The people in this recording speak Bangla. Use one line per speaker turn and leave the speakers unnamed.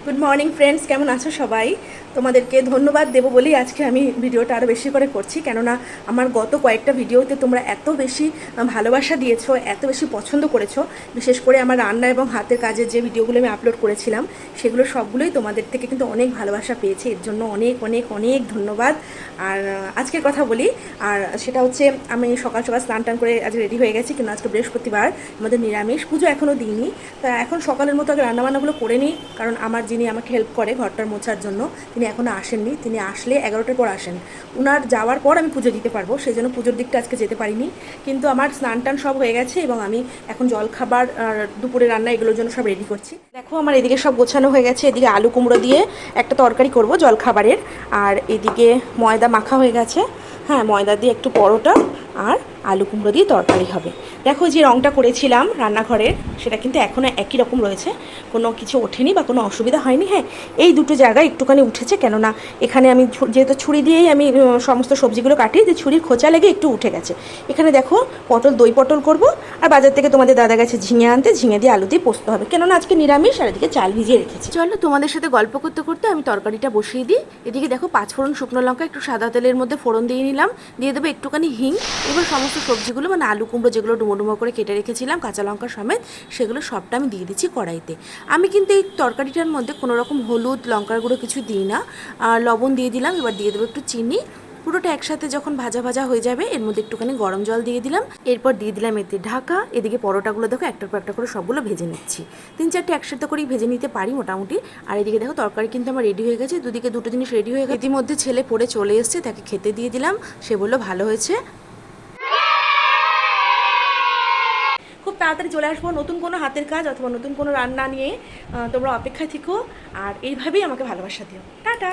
গুড মর্নিং ফ্রেন্ডস, কেমন আছো সবাই? তোমাদেরকে ধন্যবাদ দেবো বলেই আজকে আমি ভিডিওটা আরও বেশি করে করছি, কেননা আমার গত কয়েকটা ভিডিওতে তোমরা এত বেশি ভালোবাসা দিয়েছো, এত বেশি পছন্দ করেছো। বিশেষ করে আমার রান্না এবং হাতের কাজের যে ভিডিওগুলো আমি আপলোড করেছিলাম সেগুলো সবগুলোই তোমাদের থেকে কিন্তু অনেক ভালোবাসা পেয়েছি। এর জন্য অনেক অনেক অনেক ধন্যবাদ। আর আজকের কথা বলি, আর সেটা হচ্ছে আমি সকাল সকাল স্নান টান করে আজ রেডি হয়ে গেছি, কিন্তু আজকে বৃহস্পতিবার, আমাদের নিরামিষ, পুজো এখনও দিইনি। তা এখন সকালের মতো আগে রান্নাবান্নাগুলো করে নিই, কারণ আমার যিনি আমাকে হেল্প করে ঘরটার মোছার জন্য তিনি এখনও আসেননি। তিনি আসলে 11টার পর আসেন, উনার যাওয়ার পর আমি পুজো দিতে পারবো, সেই জন্য পুজোর দিকটা আজকে যেতে পারিনি। কিন্তু আমার স্নান টান সব হয়ে গেছে এবং আমি এখন জলখাবার আর দুপুরে রান্না এগুলোর জন্য সব রেডি করছি। দেখো আমার এদিকে সব গোছানো হয়ে গেছে। এদিকে আলু কুমড়ো দিয়ে একটা তরকারি করব জলখাবারের, আর এদিকে ময়দা মাখা হয়ে গেছে। হ্যাঁ, ময়দা দিয়ে একটু পরোটা আর আলু কুমড়ো দিয়ে তরকারি হবে। দেখো যে রঙটা করেছিলাম রান্নাঘরের, সেটা কিন্তু এখনও একই রকম রয়েছে, কোনো কিছু ওঠেনি বা কোনো অসুবিধা হয়নি। হ্যাঁ, এই দুটো জায়গায় একটুখানি উঠেছে, কেননা এখানে আমি যেহেতু ছুরি দিয়েই আমি সমস্ত সবজিগুলো কাটি, যে ছুরির খোঁচা লেগে একটু উঠে গেছে। এখানে দেখো দই পটল করব, আর বাজার থেকে তোমাদের দাদা গেছে ঝিঙে আনতে, ঝিঙে দিয়ে আলু দিয়ে পোস্ত হবে, কেননা আজকে নিরামিষ। আর এদিকে চাল ভিজিয়ে রেখেছি। চলো তোমাদের সাথে গল্প করতে করতে আমি তরকারিটা বসিয়ে দিই। এদিকে দেখো 5 ফোড়ন শুকনো লঙ্কা একটু সাদা তেলের মধ্যে ফোড়ন দিয়ে নিলাম, দিয়ে দেবো একটুখানি হিং। এবার সমস্ত সবজিগুলো মানে আলু কুমড়ো যেগুলো ডুমো ডুমো করে কেটে রেখেছিলাম কাঁচা লঙ্কা সমেত, সেগুলো সবটা আমি দিয়ে দিচ্ছি কড়াইতে। আমি কিন্তু এই তরকারিটার মধ্যে কোনো রকম হলুদ লঙ্কার গুঁড়ো কিছু দিই না, লবণ দিয়ে দিলাম। এবার দিয়ে দেবো একটু চিনি। পুরোটা একসাথে যখন ভাজা ভাজা হয়ে যাবে এর মধ্যে একটুখানি গরম জল দিয়ে দিলাম, এরপর দিয়ে দিলাম এতে ঢাকা। এদিকে পরোটাগুলো দেখো একটার পর একটা করে সবগুলো ভেজে নিচ্ছি, 3-4টে একসাথে করেই ভেজে নিতে পারি মোটামুটি। আর এদিকে দেখো তরকারি কিন্তু আমার রেডি হয়ে গেছে, দুদিকে দুটো জিনিস রেডি হয়ে গেছে। ইতিমধ্যে ছেলে পড়ে চলে এসছে, তাকে খেতে দিয়ে দিলাম, সে বললো ভালো হয়েছে। খুব তাড়াতাড়ি চলে আসবো নতুন কোনো হাতের কাজ অথবা নতুন কোনো রান্না নিয়ে। তোমরা অপেক্ষায় থেকো আর এইভাবেই আমাকে ভালোবাসা দিও। টাটা।